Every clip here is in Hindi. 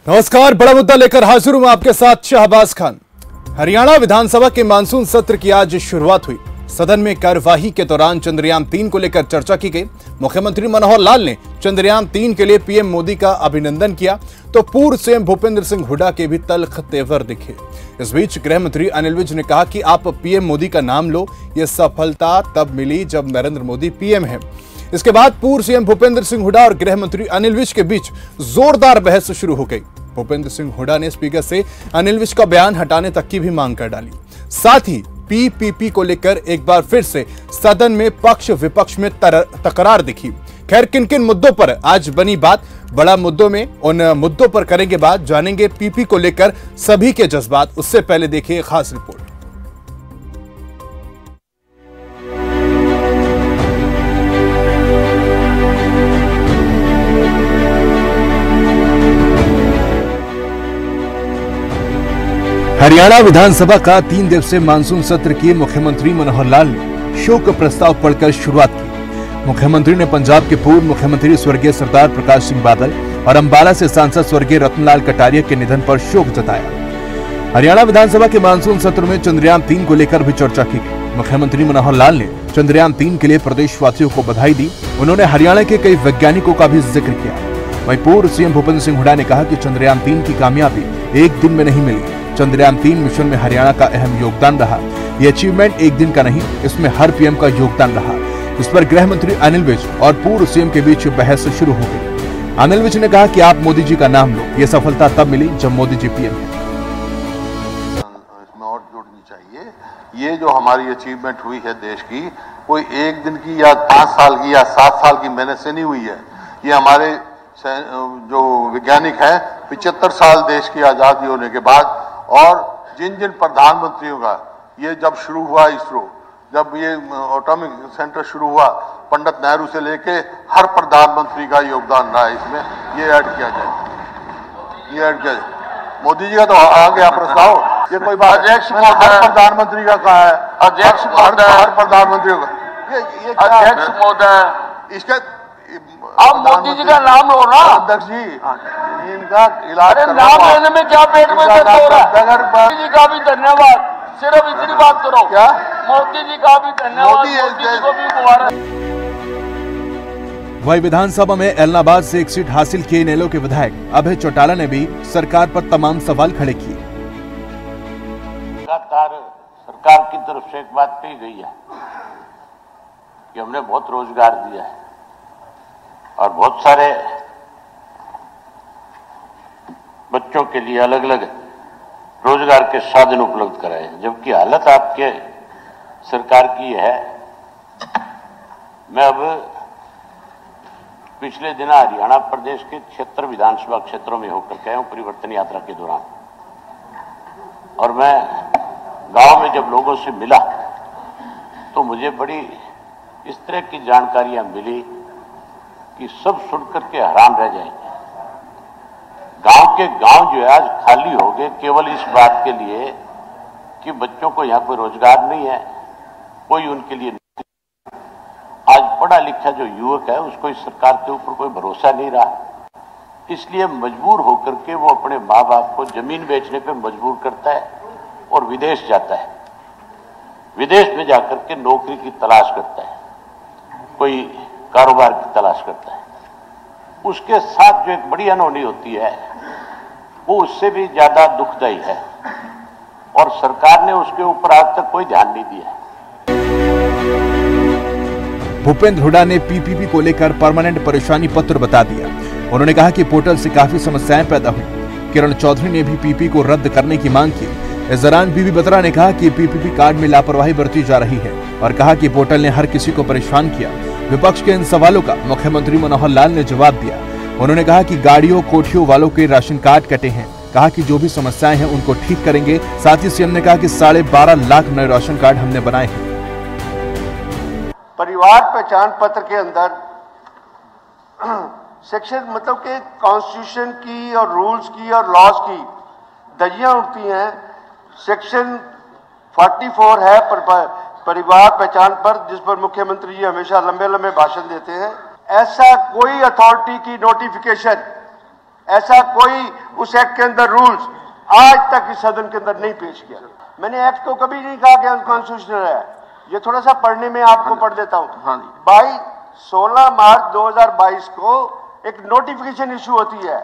नमस्कार, बड़ा मुद्दा लेकर हाजिर हूं आपके साथ शहबाज खान। हरियाणा विधानसभा के मानसून सत्र की आज शुरुआत हुई। सदन में कार्यवाही के दौरान चंद्रयान-3 को लेकर चर्चा की गई। मुख्यमंत्री मनोहर लाल ने चंद्रयान-3 के लिए पीएम मोदी का अभिनंदन किया तो पूर्व सीएम भूपेंद्र सिंह हुड्डा के भी तल्ख तेवर दिखे। इस बीच गृह मंत्री अनिल विज ने कहा कि आप पीएम मोदी का नाम लो, यह सफलता तब मिली जब नरेंद्र मोदी पीएम है। इसके बाद पूर्व सीएम भूपेंद्र सिंह हुड्डा और गृह मंत्री अनिल विज के बीच जोरदार बहस शुरू हो गई। भूपेंद्र सिंह हुड्डा ने स्पीकर से अनिल विज का बयान हटाने तक की भी मांग कर डाली। साथ ही पीपीपी को लेकर एक बार फिर से सदन में पक्ष विपक्ष में तकरार दिखी। खैर, किन किन मुद्दों पर आज बनी बात, बड़ा मुद्दों में उन मुद्दों पर करेंगे बात, जानेंगे पीपी को लेकर सभी के जज्बात। उससे पहले देखिए खास रिपोर्ट। हरियाणा विधानसभा का 3 दिवसीय मानसून सत्र की मुख्यमंत्री मनोहर लाल ने शोक प्रस्ताव पढ़कर शुरुआत की। मुख्यमंत्री ने पंजाब के पूर्व मुख्यमंत्री स्वर्गीय सरदार प्रकाश सिंह बादल और अंबाला से सांसद स्वर्गीय रतनलाल कटारिया के निधन पर शोक जताया। हरियाणा विधानसभा के मानसून सत्र में चंद्रयान-3 को लेकर भी चर्चा की गई। मुख्यमंत्री मनोहर लाल ने चंद्रयान-3 के लिए प्रदेशवासियों को बधाई दी। उन्होंने हरियाणा के कई वैज्ञानिकों का भी जिक्र किया। वहीं पूर्व सीएम भूपेंद्र सिंह हुड्डा ने कहा कि चंद्रयान-3 की कामयाबी एक दिन में नहीं मिली। चंद्रयान-3 मिशन में हरियाणा का अहम योगदान रहा। ये अचीवमेंट एक दिन का नहीं, इसमें हर पीएम का योगदान रहा। इस पर गृह मंत्री अनिल विज और पूर्व सीएम के बीच बहस शुरू हो गई। अनिल विज ने कहा कि आप मोदी जी का नाम लो, ये सफलता तब मिली जब मोदी जी पीएम है। इसमें और जोड़नी चाहिए, ये जो हमारी अचीवमेंट हुई है देश की, कोई एक दिन की या 5 साल की या 7 साल की मेहनत से नहीं हुई है। ये हमारे जो वैज्ञानिक हैं 75 साल देश की आजादी होने के बाद, और जिन जिन प्रधानमंत्रियों का ये जब शुरू हुआ, इसरो जब ये एटॉमिक सेंटर शुरू हुआ, पंडित नेहरू से लेके हर प्रधानमंत्री का योगदान रहा है। इसमें ये ऐड किया जाए, मोदी जी का तो आ गया प्रस्ताव, ये कोई बात अध्यक्ष हर प्रधानमंत्री का कहा है, अध्यक्ष हर प्रधानमंत्री का ये अध्यक्ष महोदय, इसके आप मोदी जी का नाम लो ना अध्यक्ष जी, इनका इलाज नाम लेने में क्या पेट में दर्द हो रहा है। मोदी जी का भी धन्यवाद, सिर्फ इतनी बात करो। क्या मोदी जी का भी धन्यवाद, मोदी जी को भी मुबारक। वही विधानसभा में एलनाबाद से एक सीट हासिल किए इनेलो के विधायक अभय चौटाला ने भी सरकार पर तमाम सवाल खड़े किए। लगातार सरकार की तरफ से एक बात कही गई है कि हमने बहुत रोजगार दिया है और बहुत सारे बच्चों के लिए अलग अलग रोजगार के साधन उपलब्ध कराए हैं, जबकि हालत आपके सरकार की है। मैं अब पिछले दिन हरियाणा प्रदेश के 76 विधानसभा क्षेत्रों में होकर के आया हूं परिवर्तन यात्रा के दौरान, और मैं गांव में जब लोगों से मिला तो मुझे बड़ी इस तरह की जानकारियां मिली कि सब सुनकर के हैरान रह जाएंगे। गांव के गांव जो है आज खाली हो गए, केवल इस बात के लिए कि बच्चों को यहाँ कोई रोजगार नहीं है, कोई उनके लिए नहीं। आज पढ़ा लिखा जो युवक है उसको इस सरकार के ऊपर कोई भरोसा नहीं रहा, इसलिए मजबूर होकर के वो अपने माँ बाप को जमीन बेचने पे मजबूर करता है और विदेश जाता है। विदेश में जाकर के नौकरी की तलाश करता है, कोई कारोबार की तलाश करता है। उसके साथ जो एक बड़ी अनहोनी होती है वो उससे भी ज्यादा दुखदायी है, और सरकार ने उसके ऊपर आज तक कोई ध्यान नहीं दिया। भूपेंद्र हुड्डा ने पीपीपी को लेकर परमानेंट परेशानी पत्र बता दिया। उन्होंने कहा कि पोर्टल से काफी समस्याएं पैदा हुई। किरण चौधरी ने भी पीपी को रद्द करने की मांग की। इस दौरान बीबी बत्रा ने कहा कि पीपीपी कार्ड में लापरवाही बरती जा रही है और कहा कि पोर्टल ने हर किसी को परेशान किया। विपक्ष के इन सवालों का मुख्यमंत्री मनोहर लाल ने जवाब दिया। उन्होंने कहा कि गाड़ियों कोठियों वालों के राशन कार्ड कटे हैं। कहा कि जो भी समस्याएं हैं उनको ठीक करेंगे। साथ ही सीएम ने कहा कि 12.5 लाख नए राशन कार्ड हमने बनाए हैं। परिवार पहचान पत्र के अंदर सेक्शन मतलब के कॉन्स्टिट्यूशन की और रूल्स की और लॉज की धज्जियां उड़ती हैं। सेक्शन 44 है परिवार पहचान पर, जिस पर मुख्यमंत्री जी हमेशा लंबे लंबे भाषण देते हैं। ऐसा कोई अथॉरिटी की नोटिफिकेशन ऐसा कोई उस एक्ट के अंदर रूल्स आज तक इस सदन के अंदर नहीं पेश किया। मैंने एक्ट को कभी नहीं कहा कि अनकॉन्स्टिट्यूशनल है। ये थोड़ा सा पढ़ने में आपको पढ़ देता हूं। 16 मार्च 2022 को एक नोटिफिकेशन इशू होती है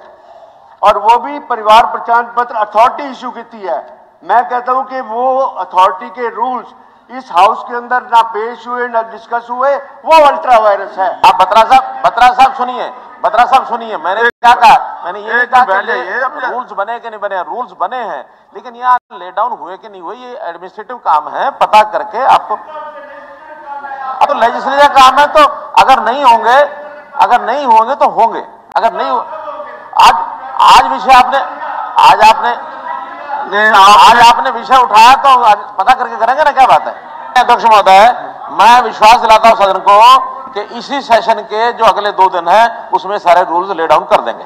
और वो भी परिवार पहचान पत्र अथॉरिटी इशू की है। मैं कहता हूं कि वो अथॉरिटी के रूल्स इस हाउस के अंदर ना पेश हुए ना डिस्कस हुए, वो अल्ट्रा वायरस है। आप बत्रा साहब सुनिए, मैंने क्या कहा? मैंने ये कहा कि रूल्स बने कि नहीं बने। रूल्स बने हैं, लेकिन यहाँ ले डाउन हुए कि नहीं हुए ये एडमिनिस्ट्रेटिव काम है, पता करके आपको। तो लेजिस्लेटिव काम है, तो अगर नहीं होंगे तो होंगे। अगर नहीं आज विषय आपने विषय उठाया तो पता करके करेंगे ना, क्या बात है। अध्यक्ष महोदय, मैं विश्वास दिलाता हूं सदन को कि इसी सेशन के जो अगले 2 दिन है उसमें सारे रूल्स ले डाउन कर देंगे।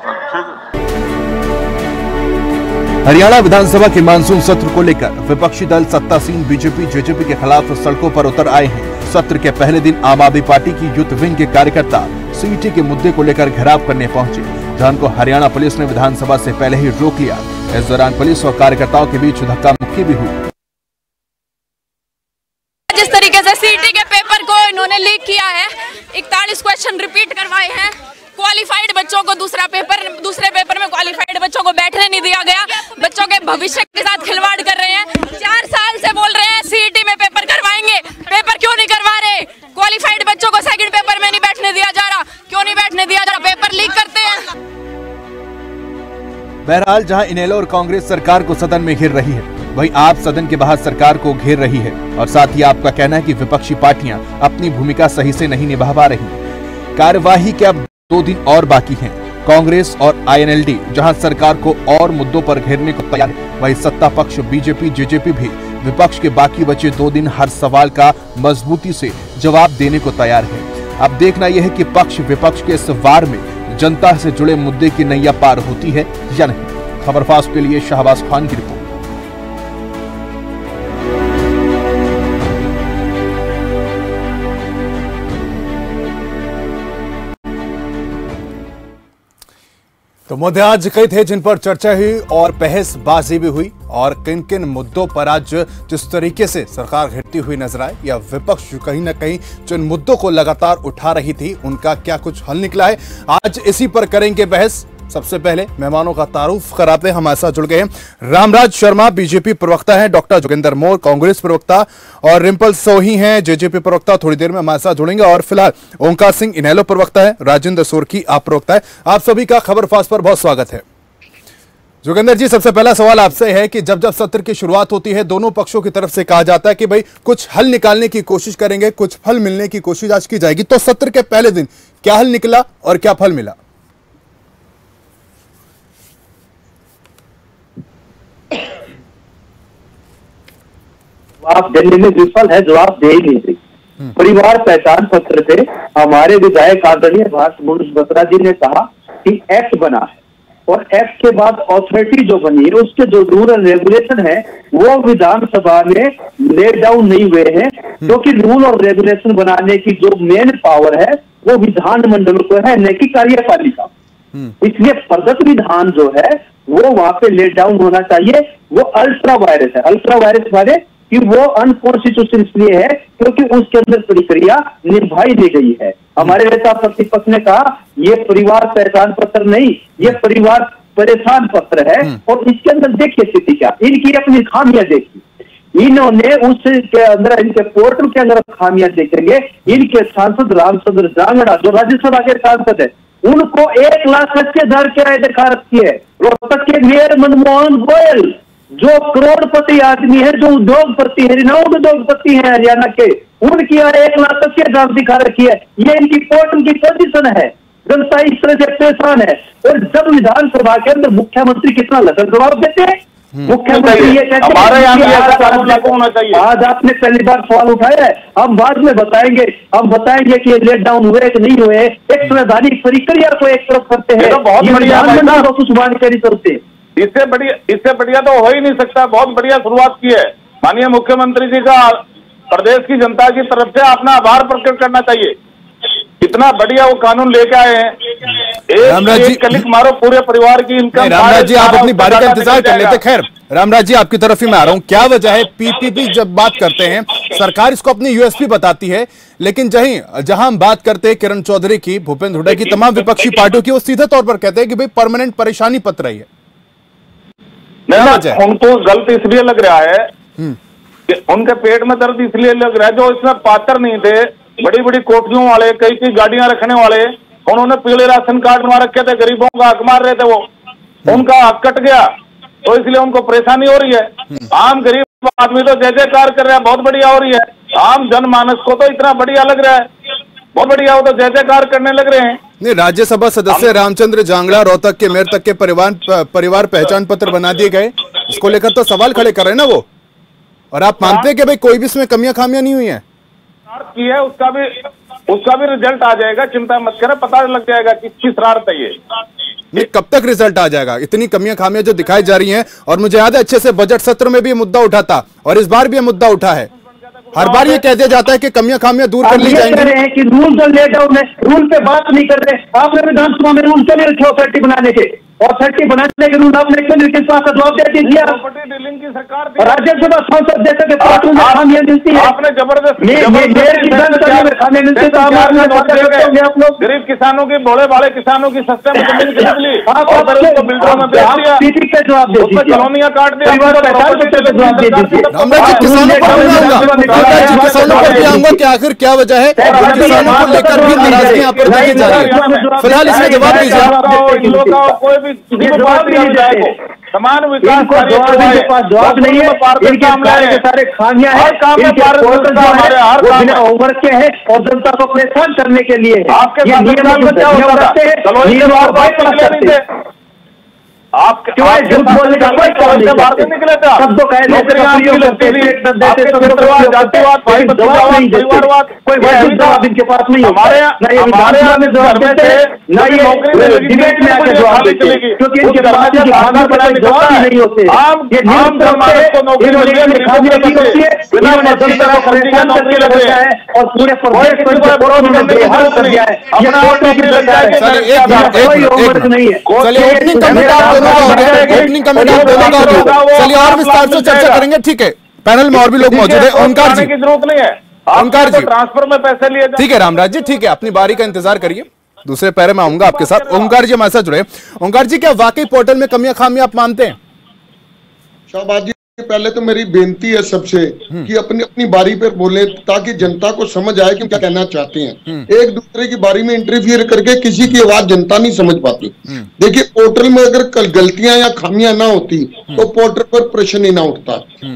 हरियाणा विधानसभा के मानसून सत्र को लेकर विपक्षी दल सत्तासीन बीजेपी जेजेपी के खिलाफ सड़कों पर उतर आए हैं। सत्र के पहले दिन आम आदमी पार्टी की यूथ विंग के कार्यकर्ता सीईटी के मुद्दे को लेकर घेराव करने पहुंचे, जहां को हरियाणा पुलिस ने विधानसभा से पहले ही रोक लिया। इस दौरान पुलिस और कार्यकर्ताओं के बीच धक्का मुक्की भी हुई। जिस तरीके से सीईटी के पेपर को इन्होंने लीक किया है, 41 क्वेश्चन रिपीट करवाए हैं, क्वालिफाइड बच्चों को दूसरे पेपर में क्वालिफाइड बच्चों को बैठने नहीं दिया गया, बच्चों के भविष्य के साथ खिलवाड़ कर रहे हैं। 4 साल से बोल रहे हैं सीईटी में पेपर करवाएंगे, पेपर क्यों नहीं करवा रहे? क्वालिफाइड बच्चों को सेकंड पेपर में नहीं बैठने दिया जा रहा, क्यों नहीं बैठने दिया जा रहा? पेपर लीक करते हैं। बहरहाल जहां इनेलो और कांग्रेस सरकार को सदन में घेर रही है, वहीं आप सदन के बाहर सरकार को घेर रही है और साथ ही आपका कहना है कि विपक्षी पार्टियां अपनी भूमिका सही से नहीं निभा पा रही। कार्यवाही के अब 2 दिन और बाकी हैं। कांग्रेस और आईएनएलडी जहां सरकार को और मुद्दों पर घेरने को तैयार है, वहीं सत्ता पक्ष बीजेपी जेजेपी भी विपक्ष के बाकी बचे 2 दिन हर सवाल का मजबूती से जवाब देने को तैयार है। अब देखना यह है कि पक्ष विपक्ष के इस वार में जनता से जुड़े मुद्दे की नैया पार होती है या नहीं। खबर फास्ट के लिए शाहबाज खान की रिपोर्ट। तो मुद्दे आज कई थे जिन पर चर्चा हुई और बहसबाजी भी हुई, और किन किन मुद्दों पर आज जिस तरीके से सरकार घिरती हुई नजर आए या विपक्ष कहीं ना कहीं जिन मुद्दों को लगातार उठा रही थी उनका क्या कुछ हल निकला है, आज इसी पर करेंगे बहस। सबसे पहले मेहमानों का तारुफ कराते हमारे साथ जुड़ गए हैं रामराज शर्मा, बीजेपी प्रवक्ता हैं, डॉक्टर जोगिंदर मोर, कांग्रेस प्रवक्ता, और रिंपल सोही हैं, जेजेपी प्रवक्ता। थोड़ी देर में हमारे साथ जुड़ेंगे। और फिलहाल ओंकार सिंह इनेलो प्रवक्ता है, राजेंद्र सोरकी आप प्रवक्ता है। आप सभी का खबर फास्ट पर बहुत स्वागत है। जोगिंदर जी, सबसे पहला सवाल आपसे है कि जब सत्र की शुरुआत होती है, दोनों पक्षों की तरफ से कहा जाता है कि भाई कुछ हल निकालने की कोशिश करेंगे, कुछ फल मिलने की कोशिश आज की जाएगी, तो सत्र के पहले दिन क्या हल निकला और क्या फल मिला? जवाब देने में विफल है, जवाब दे ही नहीं रही। परिवार पहचान पत्र से हमारे विधायक आदरणीय भाषा बत्रा जी ने कहा कि एक्ट बना है, और एक्ट के बाद अथॉरिटी जो बनी है उसके जो रूल एंड रेगुलेशन है वो विधानसभा में ले डाउन नहीं हुए हैं, क्योंकि रूल और रेगुलेशन बनाने की जो मेन पावर है वो विधानमंडल को है, न कि कार्यपालिका। इसलिए प्रदत्त विधान जो है वो वहां पे ले डाउन होना चाहिए। वो अल्ट्रा वायरस है। अल्ट्रा वायरस वाले कि वो अनकॉन्स्टिट्यूशनल इसलिए है क्योंकि उसके अंदर प्रक्रिया निभाई दी गई है। हमारे नेता प्रतिपक्ष ने कहा ये परिवार पहचान पत्र नहीं, ये परिवार परेशान पत्र है। और इसके अंदर देखिए स्थिति क्या, इनकी अपनी खामियां देखी। इन्होंने उसके अंदर इनके पोर्टल के अंदर खामियां देखेंगे। इनके सांसद रामचंद्र जांगड़ा जो राज्यसभा के सांसद है, उनको 1,80,000 किराए दिखा रखी है। रोहतक के मेयर मनमोहन गोयल जो करोड़पति आदमी है, जो उद्योगपति है, रिनाउंड उद्योगपति है हरियाणा के, उनकी 1,80,000 दिखा रखी है। ये इनकी पोर्टल की पोजीशन है। जनता इस तरह से परेशान है। और जब विधानसभा के अंदर मुख्यमंत्री कितना लचर जवाब देते हैं, मुख्यमंत्री ये कहते हैं आज आपने पहली बार सवाल उठाया है, हम बाद में बताएंगे, हम बताएंगे कि लेट डाउन हुए कि नहीं हुए। एक संवैधानिक प्रक्रिया को एक तरफ करते हैं, तो बहुत बढ़िया कुछ जानकारी करते हैं। इससे बढ़िया तो हो ही नहीं सकता। बहुत बढ़िया शुरुआत की है माननीय मुख्यमंत्री जी का। प्रदेश की जनता की तरफ से अपना आभार प्रकट करना चाहिए। कितना बढ़िया वो कानून लेके आए हैं। एक क्लिक मारो पूरे परिवार की इनकम। रामराज जी आप अपनी बारी का इंतजार कर लेते। खैर रामराज जी आपकी तरफ ही मैं आ रहा हूं। क्या वजह है पीपीपी जब बात करते हैं सरकार इसको अपनी यूएसपी बताती है, लेकिन जहां हम बात करते हैं किरण चौधरी की, भूपेंद्र हुड्डा की, तमाम विपक्षी पार्टियों की, वो सीधे तौर पर कहते हैं कि भाई परमानेंट परेशानी पत रही है। नहीं, उनको गलत इसलिए लग रहा है कि उनके पेट में दर्द इसलिए लग रहा है जो इसमें पात्र नहीं थे, बड़ी बड़ी कोठियों वाले, कई गाड़ियां रखने वाले, उन्होंने पीले राशन कार्ड बना रखे थे, गरीबों का हक मार रहे थे, वो उनका हक कट गया तो इसलिए उनको परेशानी हो रही है। आम गरीब आदमी तो जय जयकार कर रहा है, बहुत बढ़िया हो रही है। आम जनमानस को तो इतना बढ़िया लग रहा है, बहुत बढ़िया, हो तो जय जयकार करने लग रहे हैं। नहीं, राज्यसभा सदस्य रामचंद्र जांगड़ा रोहतक के मेयर तक के परिवार पहचान पत्र बना दिए गए, इसको लेकर तो सवाल खड़े कर रहे हैं ना वो, और आप मानते हैं कि भाई कोई भी इसमें कमियां खामियां नहीं हुई है? की है उसका भी रिजल्ट आ जाएगा, चिंता मत करें, पता लग जाएगा कि किस शरारत है ये। नहीं, कब तक रिजल्ट आ जाएगा? इतनी कमियां खामियां जो दिखाई जा रही हैं, और मुझे याद है अच्छे से बजट सत्र में भी ये मुद्दा उठा था और इस बार भी ये मुद्दा उठा है। हर बार ये कह दिया जाता है कि कमियां खामियां दूर कर ली जाएंगी कि रूल तो ले डाउन है, रूल पे बात नहीं कर रहे। आपने विधानसभा में रूल क्यों नहीं रखे अथॉरिटी बनाने के? अथॉरिटी बनाने के रूल आपने क्यों नहीं? किस बात का जवाब दे दीजिए। डीलिंग की सरकार राज्यसभा सांसद जैसे कि पार्टियों में खामियां मिलती है, आपने जबरदस्त आप लोग गरीब किसानों की, भोले भाले किसानों की सस्ते में जमीन खरीद ली और बिल्डरों में बेच दिया, पे जवाब दे दीजिए, कॉलोनियां काट दिया। जवाब दे दीजिए। किसानों पर भी आऊंगा कि आखिर क्या वजह है, किसानों को लेकर भी नाराजगी यहाँ पर देखी जा रही है। फिलहाल इसका जवाब दीजिए। किसी को बात नहीं जाएगा, समान विकास के पास जवाब नहीं है, सारे खामियां हैं, बिना होमवर्क के हैं और जनता को परेशान करने के लिए आपके आपके झूठ बोलने का कोई कारण नहीं निकले था। सब तो कह कोई जवाब इनके पास नहीं। हमारे यहाँ में जवाब देते ना, ये डिबेट में आके जवाब देते, क्योंकि इनके पास जवाब ही नहीं होते। ये खामियां की होती है, इन्होंने जनता को परेशान करके रखा है और पूरे प्रदेश को बेहाल कर दिया है। कोई होमवर्क नहीं है। ओपनिंग कमेटी चलिए और विस्तार से चर्चा करेंगे। ठीक है, पैनल में और भी लोग मौजूद हैं। ओंकार जी, की जरूरत नहीं है, ओंकार जी ट्रांसफर में पैसे लिए। ठीक है रामराज जी, ठीक है, अपनी बारी का इंतजार करिए, दूसरे पैरे में आऊंगा आपके साथ। ओंकार जी हमारे साथ जुड़े। ओंकार जी, क्या वाकई पोर्टल में कमियां खामियां आप मानते हैं? शाहबाज जी, पहले तो मेरी बेनती है सबसे कि अपनी अपनी बारी पर बोले ताकि जनता को समझ आए कि क्या कहना चाहते हैं। एक दूसरे की बारी में इंटरफियर करके किसी की आवाज जनता नहीं समझ पाती। देखिए, पोर्टल में अगर गलतियां या खामियां ना होती तो पोर्टल पर प्रश्न ही ना उठता।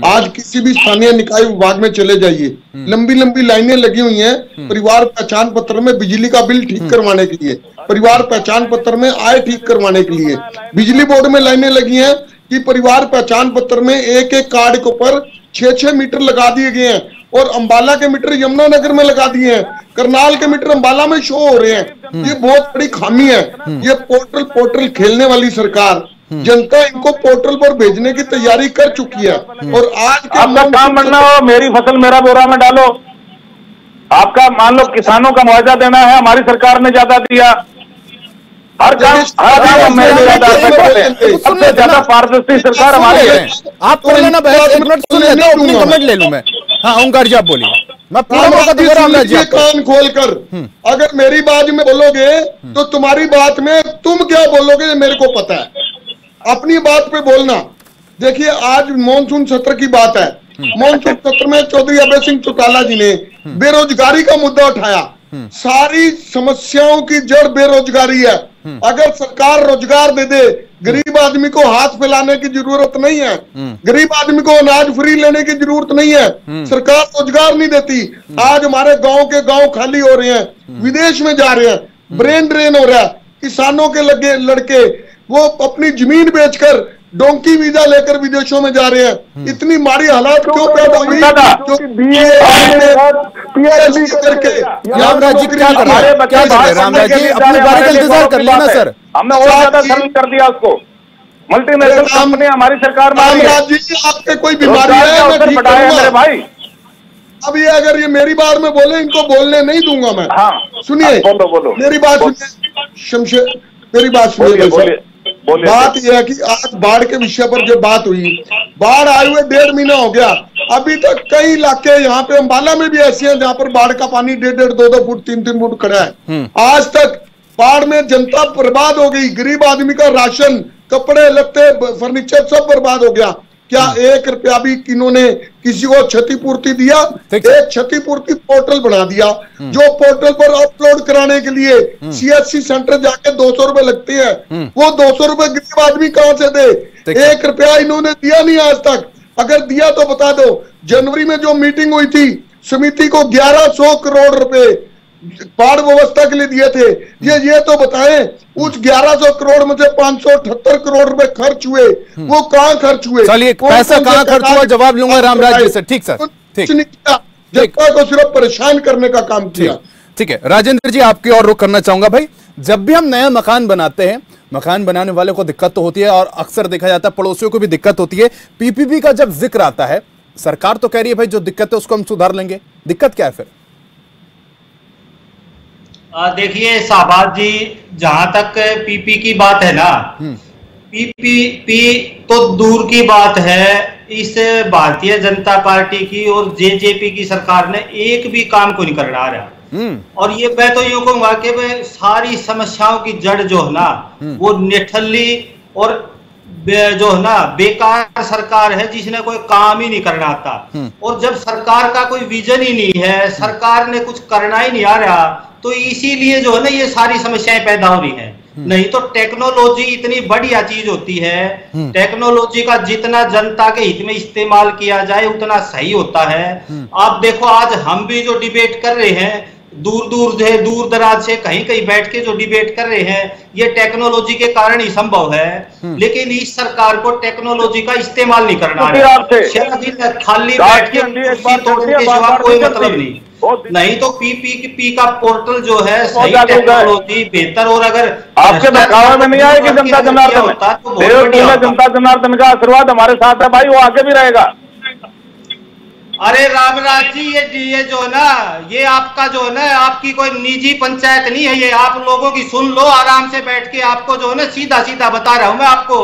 आज किसी भी स्थानीय निकाय विभाग में चले जाइए, लंबी लंबी लाइनें लगी हुई हैं परिवार पहचान पत्र में, बिजली का बिल ठीक करवाने के लिए, परिवार पहचान पत्र में आय ठीक करवाने के लिए, बिजली बोर्ड में लाइनें लगी हैं कि परिवार पहचान पत्र में एक एक कार्ड के ऊपर 6-6 मीटर लगा दिए गए हैं, और अंबाला के मीटर यमुनानगर में लगा दिए हैं, करनाल के मीटर अंबाला में शो हो रहे हैं। ये बहुत बड़ी खामी है। ये पोर्टल खेलने वाली सरकार, जनता इनको पोर्टल पर भेजने की तैयारी कर चुकी है। और आज के आपका काम बनना हो, मेरी फसल मेरा बोरा में डालो। आपका मान लो किसानों का मुआवजा देना है, हमारी सरकार ने ज्यादा दिया। हर काम सबसे ज्यादा पारदर्शी सरकार हमारी है। आप कर लेना बहस, एक मिनट सुन लेता हूं, कमेंट ले लूं मैं। हाँ ओंकार जी आप बोलिए, मैं पूरा मौका दूंगा रामराज जी। कान खोलकर अगर मेरी बात में बोलोगे तो तुम्हारी बात में तुम क्या बोलोगे ये मेरे को पता है। अपनी बात पे बोलना। देखिए, आज मॉनसून सत्र की बात है। मॉनसून सत्र में चौधरी अभय सिंह चौटाला जी ने बेरोजगारी का मुद्दा उठाया। सारी समस्याओं की जड़ बेरोजगारी है। अगर सरकार रोजगार दे दे, गरीब आदमी को हाथ फैलाने की जरूरत नहीं है, गरीब आदमी को अनाज फ्री लेने की जरूरत नहीं है। सरकार रोजगार नहीं देती। आज हमारे गांव के गांव खाली हो रहे हैं, विदेश में जा रहे हैं, ब्रेन ड्रेन हो रहा है। किसानों के लगे लड़के वो अपनी जमीन बेचकर डोंकी वीजा लेकर विदेशों में जा रहे हैं। इतनी माड़ी हालात क्यों पैदा हुई? रामराज जी क्या कर रहे हैं? क्या कर रहे हैं रामराज जी? अपनी बारी का इंतजार कर लेना सर। हमने और ज्यादा सरल कर दिया उसको। मल्टीनेशनल कंपनी हमारी सरकार में। रामराज जी, आपके कोई बीमारी है? मेरे भाई, अब ये अगर ये मेरी बार में बोले, इनको बोलने नहीं दूंगा मैं। हाँ सुनिए, बोलो मेरी बात सुनिए शमशेर, मेरी बात सुनिए। बात यह है कि आज बाढ़ के विषय पर जो बात हुई, बाढ़ आए हुए 1.5 महीना हो गया, अभी तक कई इलाके यहाँ पे अम्बाला में भी ऐसे हैं जहाँ पर बाढ़ का पानी 1.5, 2-2 फुट 3-3 फुट खड़ा है। आज तक बाढ़ में जनता बर्बाद हो गई, गरीब आदमी का राशन, कपड़े लत्ते, फर्नीचर सब बर्बाद हो गया। क्या 1 रुपया भी इन्होंने किसी को क्षतिपूर्ति दिया? एक क्षतिपूर्ति पोर्टल बना दिया, जो पोर्टल पर अपलोड कराने के लिए CSC सेंटर जाके 200 रुपए लगते हैं। वो 200 रुपए गरीब आदमी कहां से दे? 1 रुपया इन्होंने दिया नहीं आज तक। अगर दिया तो बता दो। जनवरी में जो मीटिंग हुई थी, समिति को 1100 करोड़ रुपए बाढ़ व्यवस्था के लिए दिए थे। ये तो बताएं, उस 1100 करोड़ में से 578 करोड़ रुपए खर्च हुए, वो कहां खर्च हुए? चलिए, पैसा कहां खर्च हुआ जवाब लूंगा रामराज जी से। ठीक सर, ठीक, जनता को सिर्फ परेशान करने का काम किया। ठीक है, राजेंद्र जी आपकी और रुख करना चाहूंगा। भाई, जब भी हम नया मकान बनाते हैं, मकान बनाने वाले को दिक्कत तो होती है और अक्सर देखा जाता है पड़ोसियों को भी दिक्कत होती है। पीपीपी का जब जिक्र आता है, सरकार तो कह रही है भाई जो दिक्कत है उसको हम सुधार लेंगे, दिक्कत क्या है फिर? देखिए शाहबाज जी, जहां तक पीपी की बात है ना, पीपीपी तो दूर की बात है। इस भारतीय जनता पार्टी की और जेजेपी की सरकार ने एक भी काम को नहीं कर रहा। और ये मैं तो यूं कहूंगा कि सारी समस्याओं की जड़ जो है ना, वो निठल्ली और जो है ना बेकार सरकार है, जिसने कोई काम ही नहीं करना आता। और जब सरकार का कोई विजन ही नहीं है, सरकार ने कुछ करना ही नहीं आ रहा, तो इसीलिए जो है ना ये सारी समस्याएं पैदा हो रही हैं। नहीं तो टेक्नोलॉजी इतनी बढ़िया चीज होती है, टेक्नोलॉजी का जितना जनता के हित में इस्तेमाल किया जाए उतना सही होता है। आप देखो, आज हम भी जो डिबेट कर रहे हैं, दूर दराज से कहीं कहीं बैठ के जो डिबेट कर रहे हैं, ये टेक्नोलॉजी के कारण ही संभव है। लेकिन इस सरकार को टेक्नोलॉजी का इस्तेमाल नहीं करना है, खाली बैठ के तोड़ने के सिवा कोई मतलब नहीं तो पीपीपी का पोर्टल जो है सही टेक्नोलॉजी बेहतर, और अगर आपके बहकावे में नहीं आएगी जनता जनार्दन, जनता जनार्दन का आशीर्वाद हमारे साथ है भाई, वो आगे भी रहेगा। अरे रामराज जी, ये जो है ना, ये आपका जो है ना, आपकी कोई निजी पंचायत नहीं है, ये आप लोगों की सुन लो आराम से बैठ के। आपको जो है ना सीधा सीधा बता रहा हूं मैं आपको।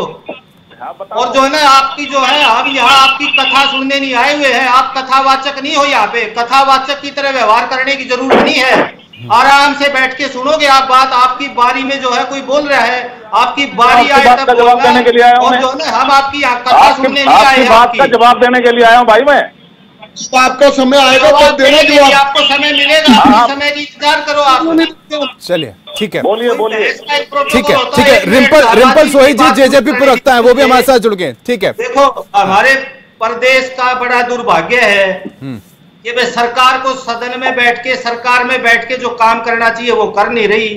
और जो है ना आपकी जो है, हम यहाँ आपकी कथा सुनने नहीं आए हुए हैं, आप कथावाचक नहीं हो। यहाँ पे कथावाचक की तरह व्यवहार करने की जरूरत नहीं है। आराम से बैठ के सुनोगे आप बात। आपकी बारी में जो है कोई बोल रहा है, आपकी बारी आए तब जवाब देने के लिए आया हूं। और जो है ना हम आपकी यहाँ कथा सुनने नहीं आए हैं, बात का जवाब देने के लिए आया हूँ भाई मैं। तो आपका समय आएगा तो देना जवाब, आपको समय मिलेगा, समय की इंतजार करो आप। चलिए, ठीक है, बोलिए। ठीक है। रिम्पल सोही जी जेजेपी पर रखता है, वो भी हमारे साथ जुड़ गए। ठीक है, देखो हमारे प्रदेश का बड़ा दुर्भाग्य है कि वे सरकार को सदन में बैठ के, सरकार में बैठ के जो काम करना चाहिए वो कर नहीं रही।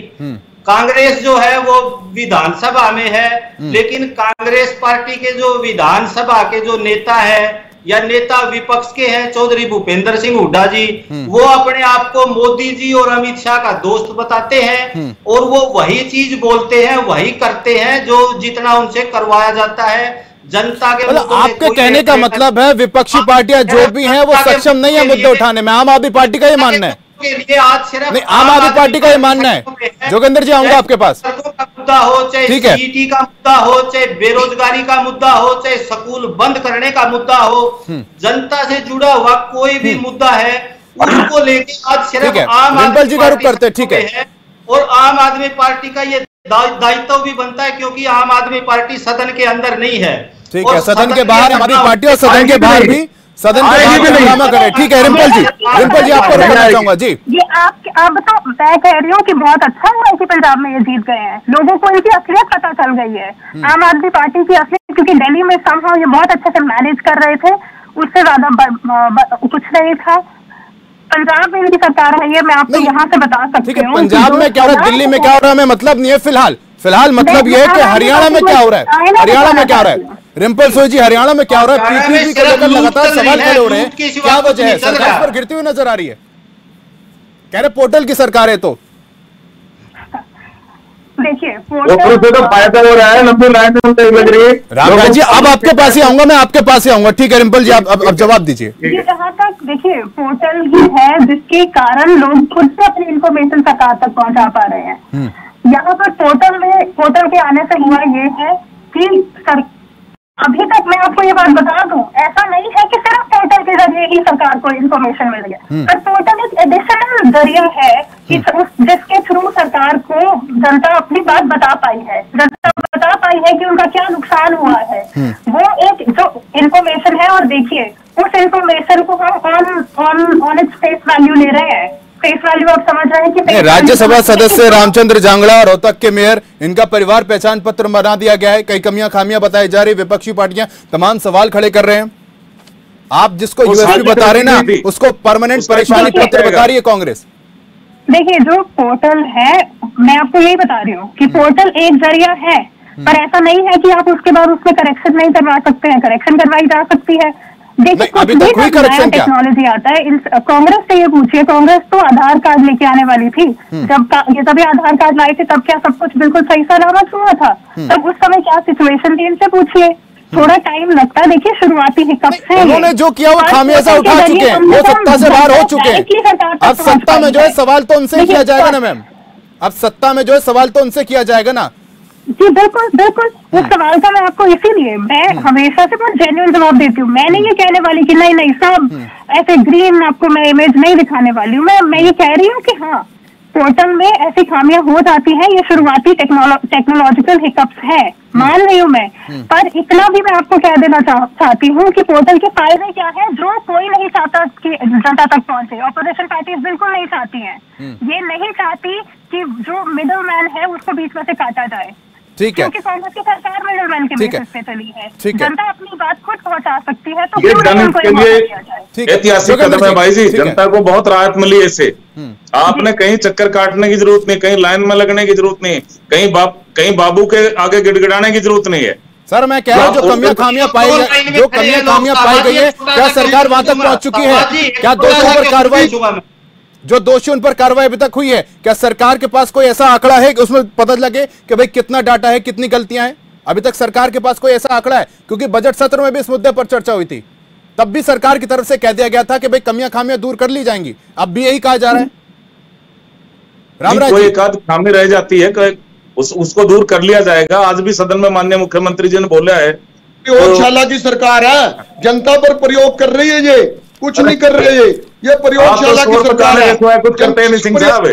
कांग्रेस जो है वो विधानसभा में है, लेकिन कांग्रेस पार्टी के जो विधानसभा के जो नेता है या नेता विपक्ष के हैं, चौधरी भूपेंद्र सिंह हुड्डा जी, वो अपने आप को मोदी जी और अमित शाह का दोस्त बताते हैं, और वो वही चीज बोलते हैं, वही करते हैं जो जितना उनसे करवाया जाता है। जनता के मतलब आपके कहने का मतलब है विपक्षी पार्टियां जो भी हैं वो सक्षम नहीं है मुद्दे उठाने में। आम आदमी पार्टी का ये मानना है? नहीं, आम आदमी पार्टी का ये मानना है। जोगेंद्र जी, आऊंगा आपके पास। का मुद्दा हो, चाहे सीटी का मुद्दा हो, चाहे बेरोजगारी का मुद्दा हो, चाहे स्कूल बंद करने का मुद्दा हो, जनता से जुड़ा हुआ कोई भी मुद्दा है, उसको लेके आज सिर्फ आम आदमी पार्टी करते हैं। ठीक है, और आम आदमी पार्टी का ये दायित्व भी बनता है, क्योंकि आम आदमी पार्टी सदन के अंदर नहीं है। ठीक है, सदन के बाहर हमारी पार्टी, और सदन के बाहर भी, सदन के बाहर भी ड्रामा करे। ठीक है, रिम्पल जी आपको रोकना चाहूंगा जी। ये आप बताओ, मैं कह रही हूँ कि बहुत अच्छा हुआ कि पंजाब में ये जीत गए हैं, लोगों को इनकी असलियत पता चल गई है, आम आदमी पार्टी की असलियत, क्योंकि दिल्ली में समहाउ ये बहुत अच्छे से मैनेज कर रहे थे, उससे ज्यादा कुछ नहीं था। पंजाब में इनकी सरकार है, ये मैं आपको यहाँ से बता सकती हूँ। पंजाब में क्या हो रहा है, दिल्ली में क्या हो रहा है, हमें मतलब नहीं है फिलहाल मतलब ये है कि हरियाणा में क्या हो रहा है, हरियाणा में क्या हो रहा है। रिम्पल सोही जी, हरियाणा में क्या हो रहा है? पीपीपी को लेकर लगातार सवाल खड़े हो रहे हैं, क्या वजह है? सरकार पर गिरती हुई नजर आ रही है, कह रहे पोर्टल की सरकार है। तो देखिए वोटरों से तो फायदा हो रहा है, लंबी लाइन लग रही है। रामराज जी अब आपके पास ही आऊंगा, मैं आपके पास ही आऊंगा। ठीक है रिम्पल जी, अब जवाब दीजिए। जहाँ तक देखिए पोर्टल ही है जिसके कारण लोग खुद से अपनी इंफॉर्मेशन सरकार तक पहुंचा पा रहे हैं। यहाँ पर पोर्टल के आने से हुआ ये है कि अभी तक मैं आपको ये बात बता दूं, ऐसा नहीं है कि सिर्फ पोर्टल के जरिए ही सरकार को इन्फॉर्मेशन मिल गया, पर पोर्टल एक एडिशनल जरिया है कि जिसके थ्रू सरकार को जनता अपनी बात बता पाई है, जनता बता पाई है कि उनका क्या नुकसान हुआ है। वो एक जो इन्फॉर्मेशन है, और देखिए उस इन्फॉर्मेशन को हम ऑन इट्स फेस वैल्यू ले रहे हैं। फेस वैल्यू आप समझ रहे हैं कि राज्यसभा सदस्य रामचंद्र जांगड़ा, रोहतक के मेयर, इनका परिवार पहचान पत्र बना दिया गया है, कई कमियां खामियां बताई जा रही, विपक्षी पार्टियां तमाम सवाल खड़े कर रहे हैं। आप जिसको यूएसपी बता रहे ना, उसको परमानेंट परेशानी पत्र बता रही है कांग्रेस। देखिए जो पोर्टल है, मैं आपको यही बता रही हूँ कि पोर्टल एक जरिया है, पर ऐसा नहीं है कि आप उसके बाद उसमें करेक्शन नहीं करवा सकते हैं, करेक्शन करवाई जा सकती है। देखिए अभी तक कोई करेक्शन क्या टेक्नोलॉजी आता है, कांग्रेस से ये पूछिए, कांग्रेस तो आधार कार्ड लेके आने वाली थी, जब ये तभी आधार कार्ड लाए थे तब क्या सब कुछ बिल्कुल सही सलामत हुआ था? तब उस समय क्या सिचुएशन थी, इनसे पूछिए। थोड़ा टाइम लगता है, देखिए शुरुआती हिकअप्स हैं, उन्होंने जो किया वो खामियाजा उठा चुके हैं, वो सत्ता से बाहर हो चुके हैं। अब सत्ता में जो है सवाल तो उनसे किया जाएगा ना मैम, अब सत्ता में जो है सवाल तो उनसे किया जाएगा ना। जी बिल्कुल बिल्कुल, उस सवाल का मैं आपको इसीलिए मैं हमेशा से बहुत जेन्युइन जवाब देती हूँ। मैं नहीं ये कहने वाली कि नहीं सब ऐसे ग्रीन आपको मैं इमेज नहीं दिखाने वाली हूँ। मैं ये कह रही हूँ कि हाँ पोर्टल में ऐसी खामियां हो जाती हैं, ये शुरुआती टेक्नोलॉजिकल हिकअप्स है, मान रही हूँ मैं, पर इतना भी मैं आपको कह देना चाहती हूँ कि पोर्टल के फायदे क्या है जो कोई नहीं चाहता कि जनता तक पहुंचे। ऑपोजिशन पार्टीज बिल्कुल नहीं चाहती हैं, ये नहीं चाहती कि जो मिडल मैन है उसको बीच में से काटा जाए। ठीक है, क्योंकि कांग्रेस की सरकार मिडल मैन के बेसिस पे चली है, ठीक है, जनता अपनी बात खुद पहुंचा सकती है, तो ये जन के लिए ऐतिहासिक कदम है भाई जी, जनता को बहुत राहत मिली इससे। आपने कहीं चक्कर काटने की जरूरत नहीं, कहीं लाइन में लगने की जरूरत नहीं, कहीं बाबू के आगे गिड़गिड़ाने की जरूरत नहीं है। सर मैं कह रहा हूँ जो कमियां खामियां पाई गई है, क्या सरकार वहां तक पहुंच चुकी है? क्या दोषियों पर कार्रवाई, जो दोषी उन पर कार्रवाई अभी तक हुई है? क्या सरकार के पास कोई ऐसा आंकड़ा है कि उसमें पता लगे कि भाई कितना डाटा है, कितनी गलतियां हैं? अभी तक सरकार के पास कोई ऐसा आंकड़ा है? क्योंकि बजट सत्र में भी इस मुद्दे पर चर्चा हुई थी, तब भी सरकार की तरफ से कह दिया गया था कि भाई कमियां खामियां दूर कर ली जाएंगी, अब भी यही कहा जा रहा है। रामराज कोई एक आध खामी रह जाती है, उसको दूर कर लिया जाएगा। आज भी सदन में माननीय मुख्यमंत्री जी ने बोला है प्रयोगशाला की सरकार है, जनता पर प्रयोग कर रही है, ये कुछ नहीं कर रही है, ये प्रयोगशाला की सरकार है, कुछ करते नहीं सिंह साहब।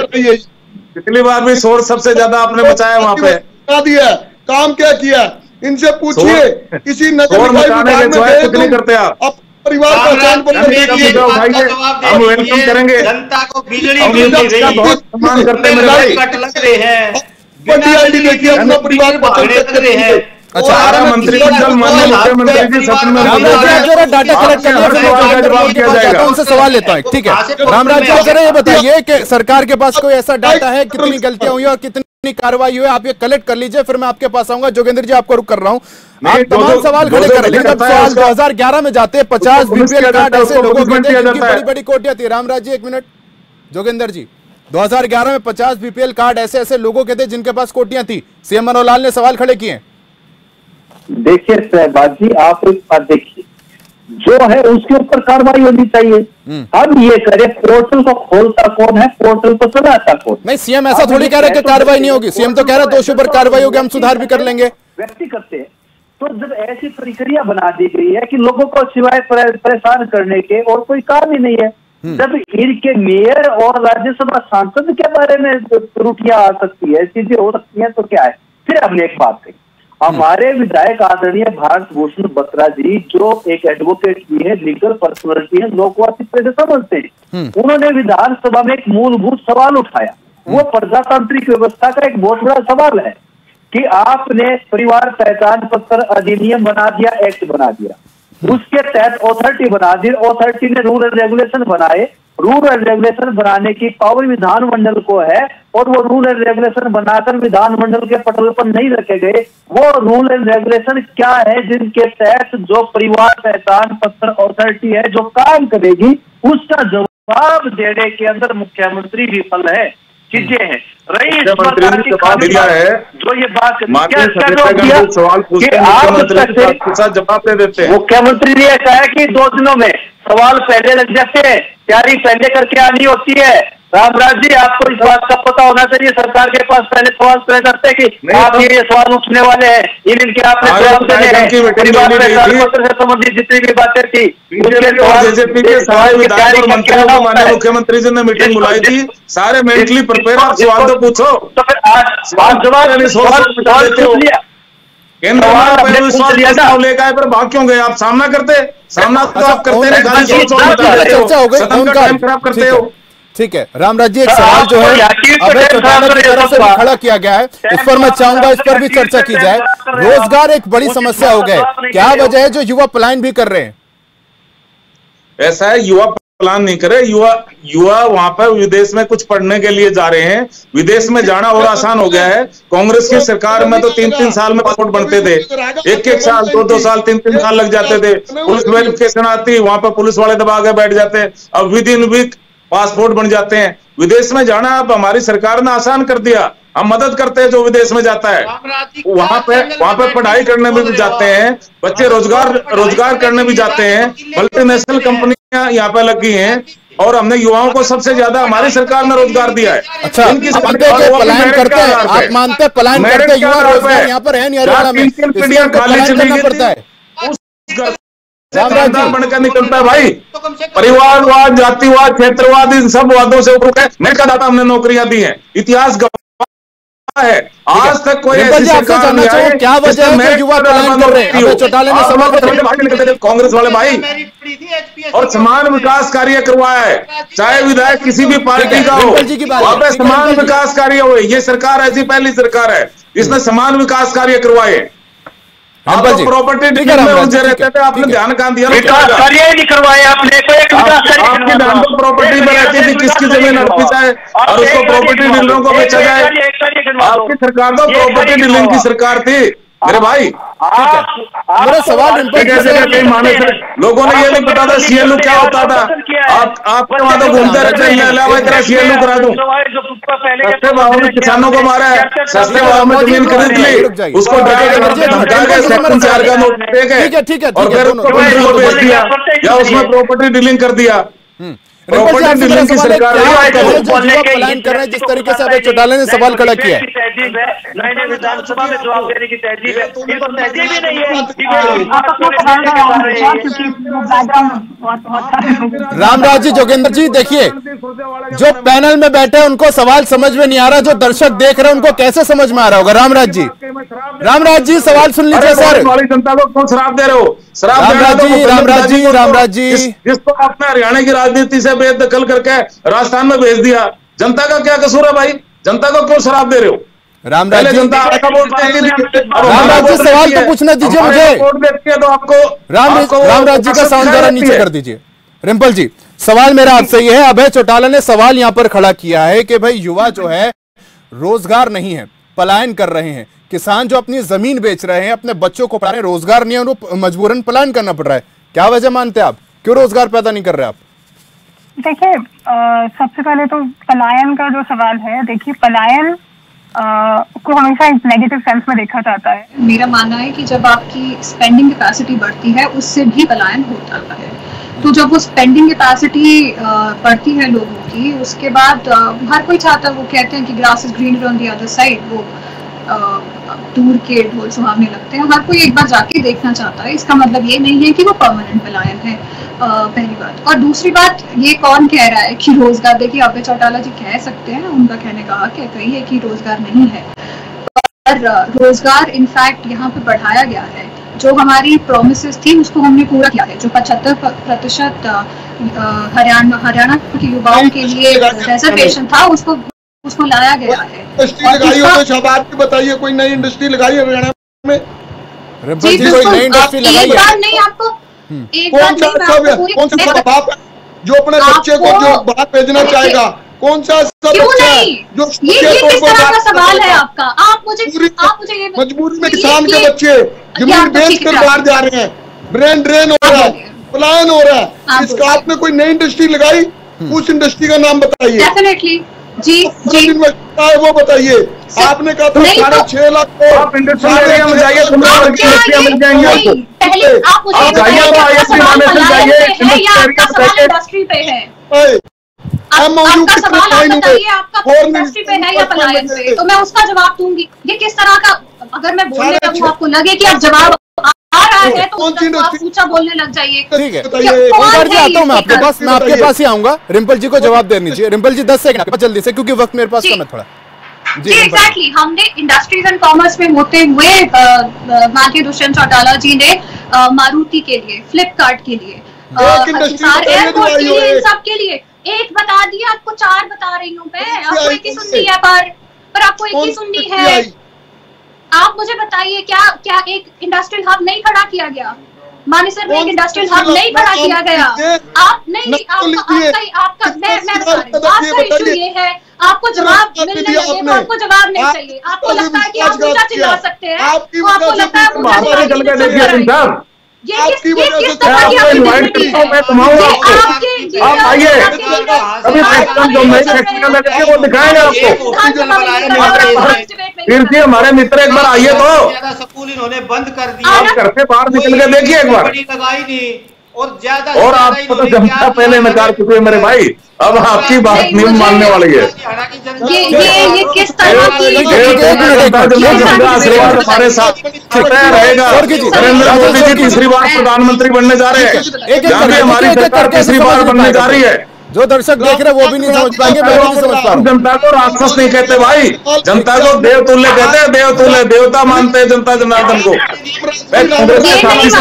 पिछली बार भी शोर सबसे ज्यादा आपने बचाया वहां पे, दिया काम क्या किया इनसे पूछिए। किसी नगर निकाय में करते आप परिवार पहचान हम वेलकम करेंगे, जनता को बिजली बहुत सम्मान करते हैं मेरे भाई। लग रहे हैं, देखिए अपना परिवार लग रहे हैं। अच्छा मंत्री माननीय मुख्यमंत्री जी सदन में डाटा कलेक्ट करने उनसे सवाल लेता हूँ। ठीक है रामराज जी, जरा ये बताइए कि सरकार के पास कोई ऐसा डाटा है, कितनी गलतियां हुई और कितनी कार्रवाई हुई? आप ये कलेक्ट कर लीजिए, फिर मैं आपके पास आऊंगा। जोगेंद्र जी आपको रुक कर रहा हूँ, आप तमाम सवाल खड़े कर रहे हैं। जब सवाल 2011 में जाते हैं 50 बीपीएल कार्ड ऐसे लोगों के थे जिनकी बड़ी बड़ी कोटियां थी। रामराज जी एक मिनट, जोगेंद्र जी 2011 में 50 बीपीएल कार्ड ऐसे ऐसे लोगों के थे जिनके पास कोटियां थी, सीएम मनोहर लाल ने सवाल खड़े किए। देखिए शहबाज जी, आप एक बात देखिए, जो है उसके ऊपर कार्रवाई होनी चाहिए। अब ये करे पोर्टल को खोलता कौन है, पोर्टल को चलाता कौन? नहीं, सीएम ऐसा थोड़ी कह रहे कि कार्रवाई नहीं होगी। सीएम तो कह रहा है दोषियों पर कार्रवाई होगी, हम सुधार भी कर लेंगे। व्यक्ति करते हैं तो जब ऐसी प्रक्रिया बना दी गई है कि लोगों को सिवाय परेशान करने के और कोई काम ही नहीं है, जब इनके मेयर और राज्यसभा सांसद के बारे में त्रुटियां आ सकती है, चीजें हो सकती है, तो क्या है? फिर हमने एक बात कही, हमारे विधायक आदरणीय भारत भूषण बत्रा जी जो एक एडवोकेट भी है, लीगल पर्सनालिटी है, लोग को अच्छी तरह से समझते हैं, उन्होंने विधानसभा में एक मूलभूत सवाल उठाया। वो प्रजातांत्रिक व्यवस्था का एक बहुत बड़ा सवाल है कि आपने परिवार पहचान पत्र अधिनियम बना दिया, एक्ट बना दिया, उसके तहत अथॉरिटी बना दी, अथॉरिटी ने रूल एंड रेगुलेशन बनाए, रूल एंड रेगुलेशन बनाने की पावर विधानमंडल को है, और वो रूल एंड रेगुलेशन बनाकर विधानमंडल के पटल पर नहीं रखे गए। वो रूल एंड रेगुलेशन क्या है जिनके तहत जो परिवार पहचान पत्र अथॉरिटी है जो काम करेगी, उसका जवाब देने के अंदर मुख्यमंत्री विफल है। चीजें हैं। रही इस मुख्यमंत्री ने जवाब दिया है, जो ये बात सवाल पूछते मुख्यमंत्री के साथ जवाब दे देते हैं। मुख्यमंत्री ने कहा है कि 2 दिनों में सवाल पहले लग जाते हैं, तैयारी पहले करके आनी होती है। रामराज जी, आपको इस बात का पता होना चाहिए, सरकार के पास पहले सवाल तय करते हैं कि आप ये सवाल उठने वाले हैं, इनके आपने जवाब देने हैं। परिवार में पत्र से संबंधित जितनी भी बातें थी, बीजेपी के सारे विधायक मंत्रियों को माननीय मुख्यमंत्री जी ने मीटिंग बुलाई थी, सारे मेंटली प्रिपेयर, आप सवाल तो पूछो। तो फिर आज जवाब केंद्र लेकर आए, पर भाग क्यों गए आप? सामना करते, सामना तो आप करते हैं, चर्चा हो गई, खराब करते हो। ठीक है रामराज जी, एक सवाल जो है अभय चौटाला की तरफ से भी खड़ा किया गया है, इस पर मैं चाहूंगा इस पर भी चर्चा की जाए। रोजगार एक बड़ी समस्या हो गया, क्या वजह है जो युवा पलायन भी कर रहे हैं? ऐसा है, युवा प्लान नहीं करे, युवा वहां पर विदेश में कुछ पढ़ने के लिए जा रहे हैं। विदेश में जाना और आसान हो गया है। कांग्रेस की सरकार में तो 3-3 साल में पासपोर्ट बनते थे, 1-1 साल 2-2 साल 3-3 साल लग जाते थे। पुलिस वेरिफिकेशन आती, वहां पर पुलिस वाले दबा के बैठ जाते हैं, अब विद इन वीक पासपोर्ट बन जाते हैं। विदेश में जाना अब हमारी सरकार ने आसान कर दिया, हम मदद करते हैं जो विदेश में जाता है, वहां पे पढ़ाई करने में भी जाते हैं बच्चे, रोजगार करने भी जाते हैं। मल्टीनेशनल कंपनियां यहाँ पे लगी हैं और हमने युवाओं को सबसे ज्यादा हमारी सरकार ने रोजगार दिया है। अच्छा, पलायन करते हैं, आप मानते हैं पलायन करते हैं युवा, रोजगार यहाँ पर है नहीं, हरियाणा में खाली चली पड़ता है, बनकर निकलता है भाई। परिवारवाद, जातिवाद, क्षेत्रवाद, इन सब वादों से ऊपर है। मैं कहता था हमने नौकरियां दी हैं, इतिहास गवाह है, आज तक कोई ऐसी सरकार नहीं आई। क्या वजह है कि युवा पलायन कर रहे हैं? अभय चौटाला ने सवाल कांग्रेस वाले भाई, और समान विकास कार्य करवाया है, चाहे विधायक किसी भी पार्टी का हो, वहां पे समान विकास कार्य हुए। ये सरकार ऐसी पहली सरकार है जिसने समान विकास कार्य करवाए। आप तो प्रॉपर्टी डीलिंग में उलझे रहते थे, आपने ध्यान कहाँ दिया? कार्य ही नहीं करवाए आपने, आपकी ध्यान तो प्रॉपर्टी में रहती थी, किसकी जमीन हड़पी जाए और उसको प्रॉपर्टी डीलरों को बेचा जाए। आपकी सरकार तो प्रॉपर्टी डीलिंग की सरकार थी मेरे भाई। मेरा सवाल लोगों ने ये नहीं पता था सीएलयू क्या होता था। आपके वहां तो घूमते रहते, सीएलयू करा दूं। सस्ते भाव में किसानों को मारा है, सस्ते भाव में जमीन खरीद ली, उसको धमका के सेक्शन 4 का नोट दे गए और फिर उसको बेच दिया या उसमें प्रॉपर्टी डीलिंग कर दिया। प्रॉपर्टी डीलिंग की सरकार पलायन कर रहे हैं, जिस तरीके से अभय चौटाला ने सवाल खड़ा किया है। विधानसभा में जवाब देने की तहजीब है, तहजीब ही नहीं है। रामराज जी, जोगेंद्र जी, देखिए जो पैनल में बैठे उनको सवाल समझ में नहीं आ रहा, जो दर्शक देख रहे हैं उनको कैसे समझ में आ रहा होगा? रामराज जी सवाल सुन लीजिए सर। जनता को कौन शराब दे रहे हो? रामराज जी जिसको आपने हरियाणा की राजनीति से बेदखल करके राजस्थान में भेज दिया, जनता का क्या कसूर है भाई? जनता को क्यों शराब दे रहे हो? रामराज जी, रामराज जी सवाल तो पूछने दीजिए मुझे। वोट देती है तो आपको रामराज जी का साउंड जरा नीचे कर दीजिए। रिंपल जी, सवाल मेरा आपसे ये है, अभय चौटाला ने सवाल यहाँ पर खड़ा किया है कि भाई युवा जो है रोजगार नहीं है, पलायन कर रहे हैं। किसान जो अपनी जमीन बेच रहे हैं, अपने बच्चों को पढ़ा रहे हैं, रोजगार नहीं है, उनको मजबूरन पलायन करना पड़ रहा है। क्या वजह मानते हैं आप, क्यों रोजगार पैदा नहीं कर रहे आप? देखिए, सबसे पहले तो पलायन का जो सवाल है, देखिए पलायन को हमेशा एक नेगेटिव सेंस में देखा जाता है। मेरा मानना है कि जब आपकी स्पेंडिंग कैपेसिटी बढ़ती है उससे भी पलायन हो जाता है। तो जब वो स्पेंडिंग कैपेसिटी बढ़ती है लोगों की, उसके बाद हर कोई चाहता है, वो कहते हैं कि grass is greener on the other side, वो दूर के ढोल सुहावने लगते हैं, हर कोई एक बार जाके देखना चाहता है। इसका मतलब ये नहीं है कि वो परमानेंट पलायन है, पहली बात। और दूसरी बात, ये कौन कह रहा है कि रोजगार, देखिए अभय चौटाला जी कह सकते हैं, उनका कहने का हक है, कही है कि रोजगार नहीं है, पर रोजगार इनफैक्ट यहाँ पे बढ़ाया गया है। जो हमारी प्रोमिसेस थी उसको हमने पूरा किया है। जो 75% हरियाणा के युवाओं के लिए रिजर्वेशन था उसको लाया गया है। इंडस्ट्री लगाई हो तो आप बताइए, कोई नई इंडस्ट्री लगाई है हरियाणा में? जी बिल्कुल, एक बार नहीं, आपको कौन सा बाप जो अपने बच्चे को जो बाहर भेजना चाहेगा, कौन सा बच्चा जो ये किस तरह का सवाल है आपका? आप मुझे ये मजबूरी में किसान के बच्चे जमीन बेच कर बाहर जा रहे हैं, ब्रेन ड्रेन हो रहा है, पलायन हो रहा है। इसका आपने कोई नई इंडस्ट्री लगाई? उस इंडस्ट्री का नाम बताइए। जी जी वो बताइए। आपने कहा था 6.5 लाख आप इंडस्ट्रियल एरिया में जाइए, इंडस्ट्रियां मिल जाएंगी आपको। पहले आप मुझे इंडस्ट्री पे है, आपका सवाल आप बताइए, आपका इंडस्ट्री पे है या पलायन पे, तो मैं उसका जवाब दूंगी। ये किस तरह का, अगर मैं बोलने लगूं आपको लगे कि आप जवाब आ रहा है तो आप ऊंचा बोलने लग जाइए। ठीक है, ओंकार जी आता हूं मैं आपके पास, मैं आपके पास ही आऊंगा। रिम्पल जी को जवाब देनी चाहिए। रिम्पल जी 10 सेकंड जल्दी से, क्योंकि वक्त मेरे पास कम है थोड़ा। जी एग्जैक्टली, हमने इंडस्ट्रीज एंड कॉमर्स में होते हुए माननीय दुष्यंत चौटाला जी ने मारुति के लिए, फ्लिपकार्ट के लिए, एयरपोर्ट के लिए, इन सब के लिए एक बता दिया, आपको 4 बता रही हूँ मैं। आपको एक ही सुननी है, पर आपको एक ही सुननी है। आप मुझे बताइए, क्या एक इंडस्ट्रियल हब नहीं खड़ा किया गया? मानेसर में एक इंडस्ट्रियल हब नहीं खड़ा किया गया? आप नहीं, आपका मैं बता रही हूँ, आपका इशू ये है, आपको जवाब मिलने लगे तो आपको जवाब नहीं चाहिए। आपको लगता है कि आप ऊंचा चिल्ला सकते हैं, तो आपको लगता है ये किस तरह की आपकी आप आइए, अभी वो दिखाएंगे आपको। फिर जी हमारे मित्र एक बार आइए तो स्कूल इन्होंने बंद कर दिया, आप घर से बाहर निकल के देखिए एक बार। लगाई नहीं और ज्यादा और आपको तो जनता पहले नकार चुके हैं मेरे भाई, अब आपकी बात नहीं मानने वाली है। ये किस तरह की आशीर्वाद हमारे साथ रहेगा। नरेंद्र मोदी जी तीसरी बार प्रधानमंत्री बनने जा रहे हैं, जहाँ भी हमारी सरकार तीसरी बार बनने जा रही है। जो दर्शक देख रहे हैं वो भी नहीं समझ पाएंगे, मैं भी नहीं समझ पा रहा हूं। जनता को राक्षस नहीं कहते भाई, जनता को देवतुल्य कहते हैं, देवतुल्य, देवता मानते हैं जनता जनार्दन को। मैं कांग्रेस के साथी से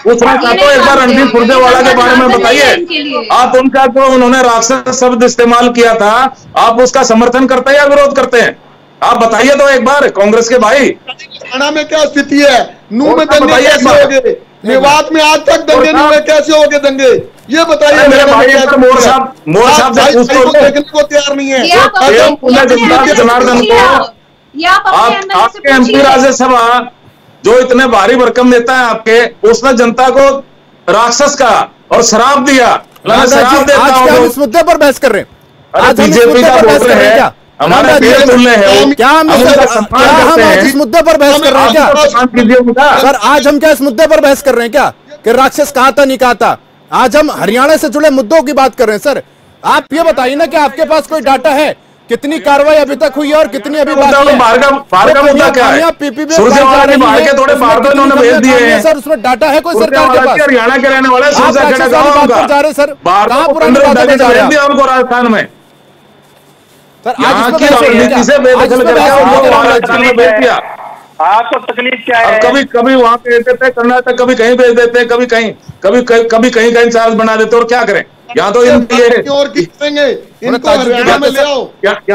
पूछना चाहता हूँ, एक बार रणदीप सुरजेवाला के बारे में बताइए। आप उनका जो उन्होंने राक्षस शब्द इस्तेमाल किया था, आप उसका समर्थन करते हैं या विरोध करते हैं? आप बताइए तो एक बार कांग्रेस के भाई। हरियाणा में क्या स्थिति है? नूह में दंगे कैसे हो गए? मेवात में आज तक दंगे नहीं हुए, कैसे हो गए दंगे? ये बताइए मेरे भाई। मोर साहब देखने को तैयार नहीं है। जनार्दन को आपके एमपी राज्यसभा जो इतने भारी भरकम नेता है आपके, उसने जनता को राक्षस कहा और शराब दिया। शराब देता हूँ, इस मुद्दे पर बहस कर रहे हैं। आज बीजेपी का बोल रहे हैं, हमारा तुल्य है। क्या हम इस मुद्दे पर बहस कर रहे हैं क्या सर? आज हम क्या इस मुद्दे पर बहस कर रहे हैं क्या कि राक्षस कहा था नहीं कहा था? आज हम हरियाणा से जुड़े मुद्दों की बात कर रहे हैं सर। आप ये बताइए ना कि आपके पास कोई डाटा है, कितनी कार्रवाई अभी तक हुई है और कितनी अभी बाकी है? बाहर का मुद्दा क्या है? पीपीपी बाहर के थोड़े बाहर तो इन्होंने भेज दिए हैं सर, उसमें डाटा है कोई सरकार के पास? हरियाणा के रहने वाले जा रहे सर, कहां पुरानी बातें जा रहे हैं उनको राजस्थान में सर? आज की राजनीति से बेदखल करके भेज दिया। आपको तकलीफ क्या है? कभी कभी वहां पे देते हैं कर्नाटक, कभी कहीं भेज देते हैं, कभी कहीं का इंचार्ज बना देते और क्या करें? यहाँ तो यहाँ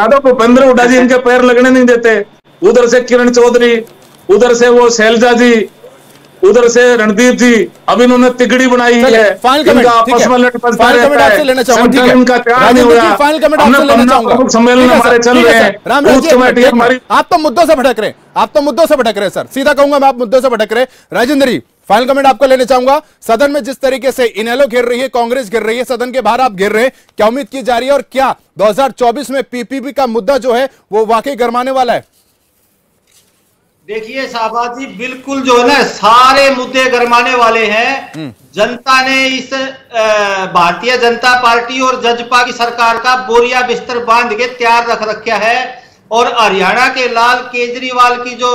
तो भूपेंद्र हुड्डा जी इनके पैर लगने नहीं देते। उधर से किरण चौधरी, उधर से वो शैलजा जी, उधर से रणदीप जी, अब इन्होंने तिगड़ी बनाई है। इनका आपस में लटपटता रहता है, इनका तैयार नहीं हुआ। सम्मेलन हमारे चल रहे हैं, हमारी। आप तो मुद्दों से भटक रहे हैं, आप तो मुद्दों से भटक रहे हैं सर, सीधा कहूंगा मैं, आप मुद्दों से भटक रहे हैं। राजेंद्र जी, फाइनल कमेंट आपको लेना चाहूंगा। सदन में जिस तरीके से इनेलो घेर रही है, कांग्रेस घेर रही है, सदन के बाहर आप घेर रहे हैं, क्या उम्मीद की जा रही है और क्या 2024 में पीपीपी का मुद्दा जो है वो वाकई गरमाने वाला है? देखिए शाहबाज जी, बिल्कुल जो है ना, सारे मुद्दे गरमाने वाले हैं। जनता ने इस भारतीय जनता पार्टी और जजपा की सरकार का बोरिया बिस्तर बांध के तैयार रख रखा है। और हरियाणा के लाल केजरीवाल की जो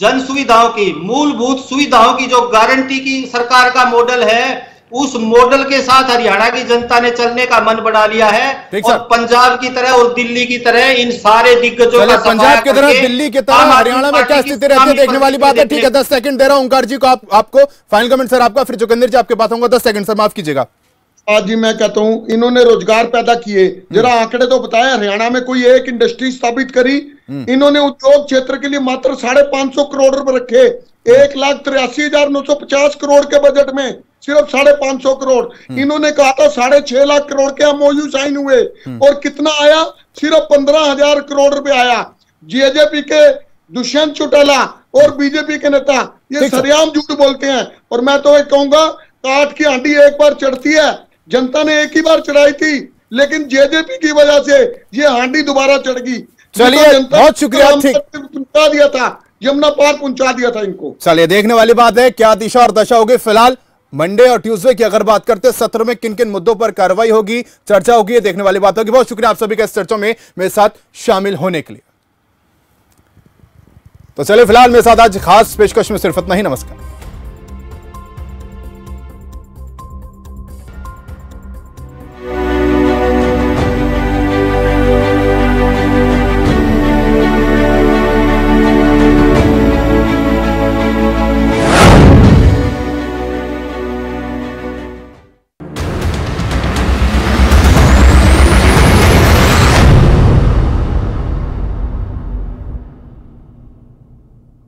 जन सुविधाओं की, मूलभूत सुविधाओं की जो गारंटी की सरकार का मॉडल है, उस मॉडल के साथ हरियाणा की जनता ने चलने का मन बना लिया है। और पंजाब की तरह और दिल्ली की तरह इन सारे दिग्गजों का, पंजाब की तरह, दिल्ली की तरह हरियाणा में क्या स्थिति रहती है देखने वाली बात है। ठीक है, 10 सेकंड दे रहा हूं ओंकार जी को, आपको फाइनल कमेंट सर आपका, फिर जोगिंदर जी आपके पास आऊंगा। 10 सेकंड सर, माफ कीजिएगा। आज जी मैं कहता हूं, इन्होंने रोजगार पैदा किए, जरा आंकड़े तो बताया। हरियाणा में कोई एक इंडस्ट्री स्थापित करी? इन्होंने उद्योग क्षेत्र के लिए मात्र 550 करोड़ रुपए रखे। 1,83,950 करोड़ के बजट में सिर्फ 550 करोड़। इन्होंने कहा था 6.5 लाख करोड़ के एमओयू साइन हुए, और कितना आया? सिर्फ 15,000 करोड़ रुपए आया। जेजेपी के दुष्यंत चौटाला और बीजेपी के नेता ये सरेआम झूठ बोलते हैं। और मैं तो एक कहूंगा, काठ की हांडी एक बार चढ़ती है, जनता ने एक ही बार चढ़ाई थी, लेकिन जेजेपी की वजह से ये हांडी दोबारा चढ़ गई। चलिए बहुत शुक्रिया। पहुंचा दिया था, यमुना पार पहुंचा दिया था इनको। चलिए देखने वाली बात है क्या दिशा और दशा होगी। फिलहाल मंडे और ट्यूसडे की अगर बात करते हैं, सत्र में किन किन मुद्दों पर कार्रवाई होगी, चर्चा होगी, ये देखने वाली बात होगी। बहुत शुक्रिया आप सभी का इस चर्चा में मेरे साथ शामिल होने के लिए। तो चलिए फिलहाल मेरे साथ आज खास पेशकश में सिर्फ इतना ही। नमस्कार।